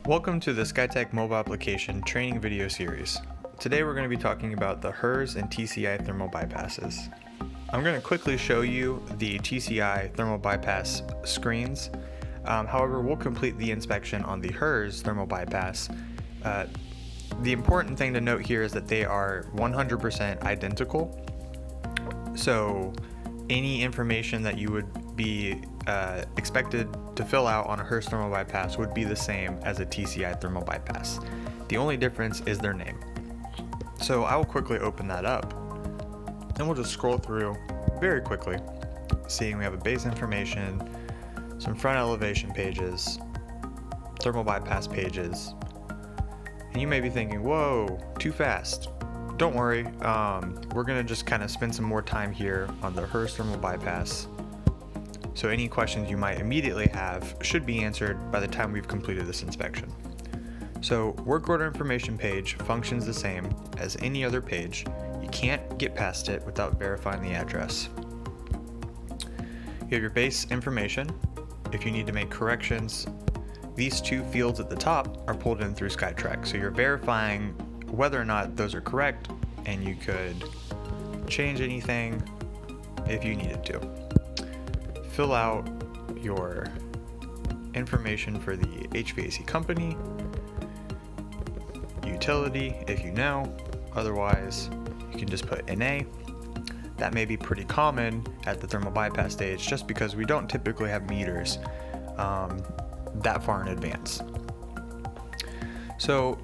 Welcome to the SkyeTec mobile application training video series. Today we're going to be talking about the HERS and TCI thermal bypasses. I'm going to quickly show you the TCI thermal bypass screens. However, we'll complete the inspection on the HERS thermal bypass. The important thing to note here is that they are 100% identical. So any information that you would be expected to fill out on a HERS thermal bypass would be the same as a TCI thermal bypass. The only difference is their name. So I will quickly open that up and we'll just scroll through very quickly, seeing we have a base information, some front elevation pages, thermal bypass pages, and you may be thinking, whoa, too fast. Don't worry, we're gonna just kind of spend some more time here on the HERS thermal bypass. So any questions you might immediately have should be answered by the time we've completed this inspection. So work order information page functions the same as any other page. You can't get past it without verifying the address. You have your base information. If you need to make corrections, these two fields at the top are pulled in through SkyeTec. So you're verifying whether or not those are correct, and you could change anything if you needed to. Fill out your information for the HVAC company, utility if you know, otherwise you can just put NA. That may be pretty common at the thermal bypass stage just because we don't typically have meters that far in advance. So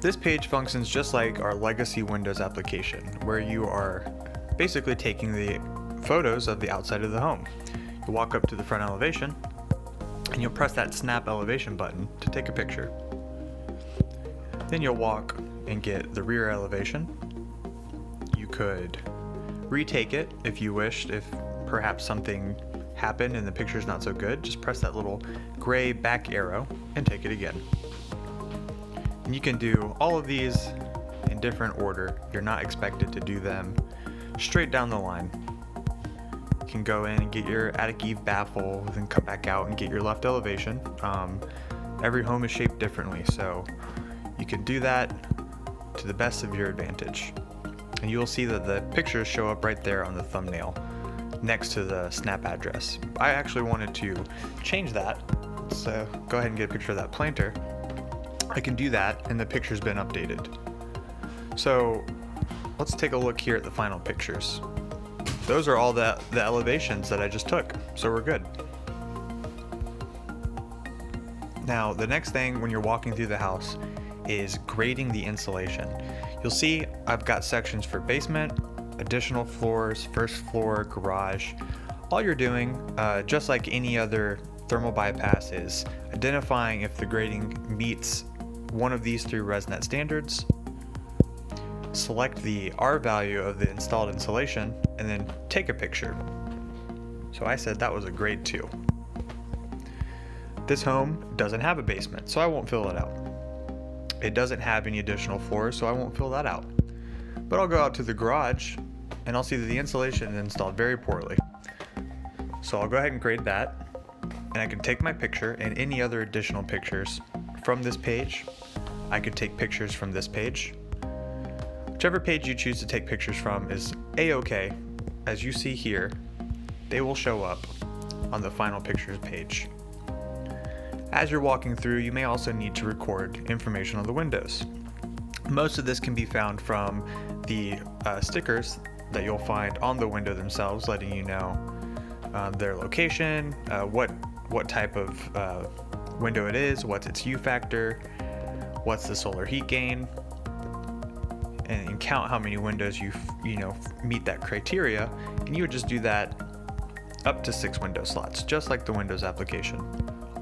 this page functions just like our legacy Windows application, where you are basically taking the photos of the outside of the home. You walk up to the front elevation and you'll press that snap elevation button to take a picture. Then you'll walk and get the rear elevation. You could retake it if you wished, if perhaps something happened and the picture's not so good. Just press that little gray back arrow and take it again. And you can do all of these in different order. You're not expected to do them straight down the line. You can go in and get your attic eave baffle, then come back out and get your left elevation. Every home is shaped differently, so you can do that to the best of your advantage. And you'll see that the pictures show up right there on the thumbnail next to the snap address. I actually wanted to change that, so go ahead and get a picture of that planter. I can do that, and the picture's been updated. So let's take a look here at the final pictures. Those are all the elevations that I just took, so we're good. Now, the next thing when you're walking through the house is grading the insulation. You'll see I've got sections for basement, additional floors, first floor, garage. All you're doing, just like any other thermal bypass, is identifying if the grading meets one of these three ResNet standards, select the R value of the installed insulation, and then take a picture. So I said that was a grade 2. This home doesn't have a basement, so I won't fill it out. It doesn't have any additional floors, so I won't fill that out. But I'll go out to the garage and I'll see that the insulation is installed very poorly. So I'll go ahead and grade that, and I can take my picture and any other additional pictures from this page. I could take pictures from this page. Whichever page you choose to take pictures from is A-OK. As you see here, they will show up on the final pictures page. As you're walking through, you may also need to record information on the windows. Most of this can be found from the stickers that you'll find on the window themselves, letting you know their location, what type of window it is, what's its U factor, what's the solar heat gain, and count how many windows you meet that criteria. And you would just do that up to 6 window slots, just like the Windows application,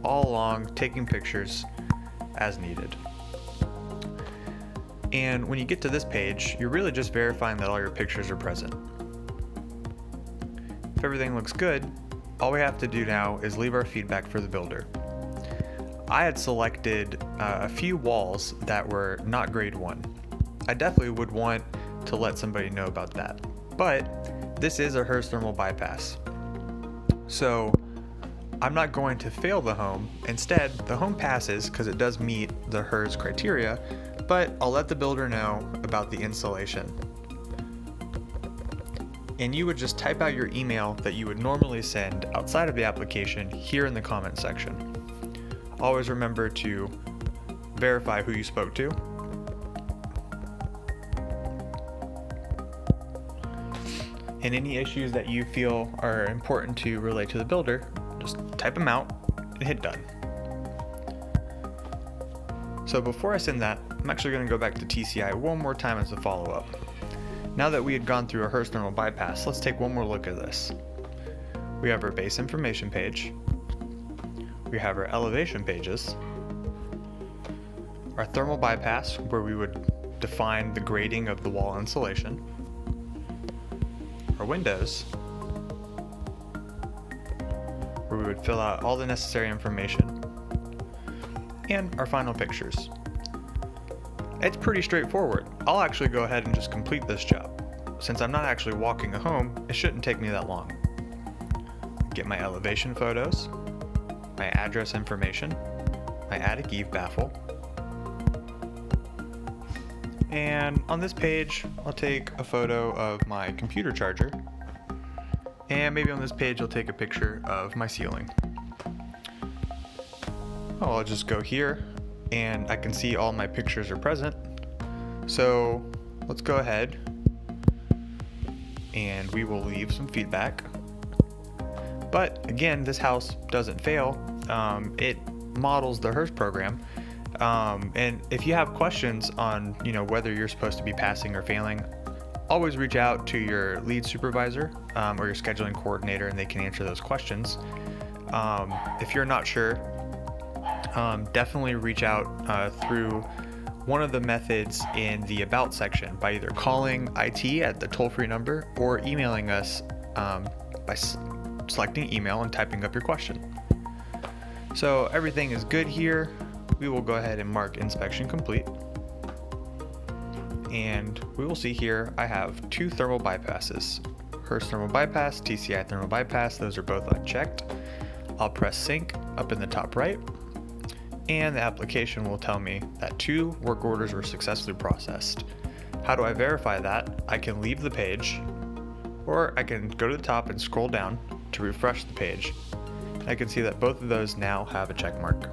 all along taking pictures as needed. And when you get to this page, you're really just verifying that all your pictures are present. If everything looks good, all we have to do now is leave our feedback for the builder. I had selected a few walls that were not grade 1. I definitely would want to let somebody know about that. But this is a HERS thermal bypass. So I'm not going to fail the home. Instead, the home passes because it does meet the HERS criteria, but I'll let the builder know about the installation. And you would just type out your email that you would normally send outside of the application here in the comment section. Always remember to verify who you spoke to. And any issues that you feel are important to relay to the builder, just type them out and hit done. So before I send that, I'm actually going to go back to TCI one more time as a follow-up. Now that we had gone through a HERS thermal bypass, let's take one more look at this. We have our base information page, we have our elevation pages, our thermal bypass where we would define the grading of the wall insulation, our windows where we would fill out all the necessary information, and our final pictures. It's pretty straightforward. I'll actually go ahead and just complete this job. Since I'm not actually walking a home, it shouldn't take me that long. Get my elevation photos, my address information, my attic eave baffle, and on this page, I'll take a photo of my computer charger, and maybe on this page I'll take a picture of my ceiling. Oh, I'll just go here, and I can see all my pictures are present. So let's go ahead and we will leave some feedback. But again, this house doesn't fail. It models the HERS program. And if you have questions on whether you're supposed to be passing or failing, always reach out to your lead supervisor or your scheduling coordinator, and they can answer those questions. If you're not sure, definitely reach out through one of the methods in the About section by either calling IT at the toll-free number or emailing us by selecting email and typing up your question. So everything is good here. We will go ahead and mark inspection complete. And we will see here I have 2 thermal bypasses. HERS thermal bypass, TCI thermal bypass, those are both unchecked. I'll press sync up in the top right, and the application will tell me that 2 work orders were successfully processed. How do I verify that? I can leave the page, or I can go to the top and scroll down to refresh the page. I can see that both of those now have a check mark.